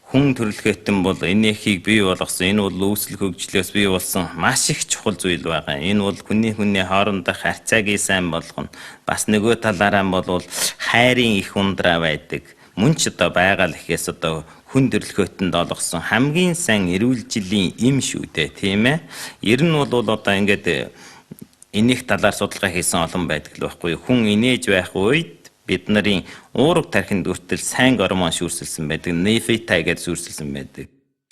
хүн төрөлхөйтөн бол энэхийг бий болгосон. Энэ бол үүсэл хөгжлөөс бий болсон маш их чухал зүйл байгаа. Энэ бол хүний хоорондох харьцааг сайн болгоно. Бас нөгөө талаараа бол хайрын их ундраа байдаг. Мөн ч одоо байгаа л ихээс одоо хүн төрөлхөйтэнд олгосон хамгийн сайн эрүүл жилийн эм шүү дээ, тийм ээ. Ер нь бол одоо ингээд энэх талаар судалгаа хийсэн олон байдаг л байхгүй. Хүн инээж байх үед бид нарын уурга тархинд хүртэл сайн гормон шүүрсэлсэн байдаг. Нефритай гэж шүүрсэлсэн байдаг.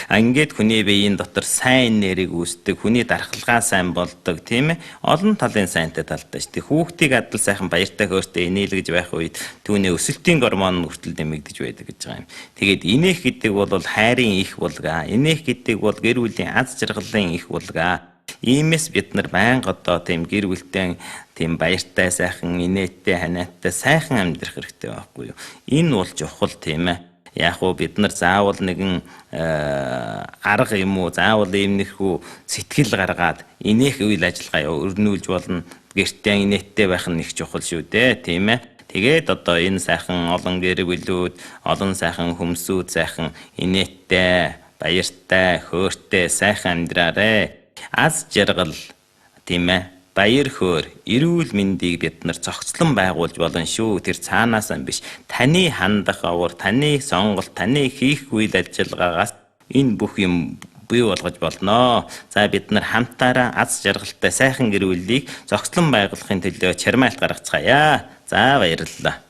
Ингээд хүний биеийн дотор сайн нэрийг үүсдэг, хүний дархлага сайн болдог, тийм ээ. Олон талын сайнтай талтай шүү дээ. Хүүхдийг адил сайхан баяртай хөөртэй инээлгэж байх үед түүний өсөлтийн гормон хүртэл нэмэгдэж байдаг гэж байгаа юм. Тэгээд инээх гэдэг бол хайрын их булгаа. Инээх гэдэг бол гэр бүлийн аз жаргалын их булгаа. Иймээс бид нар байнга одоо тийм гэр бүлтэй тийм баяртай сайхан инээдтэй ханиадтай сайхан амьдрах хэрэгтэй байхгүй юу? Энэ бол чухал тийм ээ. Яг уу бид нар заавал нэгэн арга юм уу заавал иймэрхүү сэтгэл гаргаад инээх үйл ажиллагаа өрнүүлж болно. Гэртээ инээдтэй байх нь их чухал шүү дээ тийм ээ. Тэгээд одоо энэ сайхан олон гэр бүлүүд, олон сайхан хүмүүсүүд сайхан инээдтэй, баяртай, хөөртэй сайхан амьдраарэ. Аз жаргал тийм ээ баяр хөөр эрүүл мэндийг бид нар зохицлон байгуулж болно шүү. Тэр цаанаас нь биш. Таны хандах авар, таны сонголт, таны хийх үйл ажиллагаагаас энэ бүх юм бий болгож болно. За бид нар хамтаараа аз жаргалтай сайхан гэр бүлийг зохицлон байгуулахын төлөө чармайлт гаргацгаая. За баярлалаа.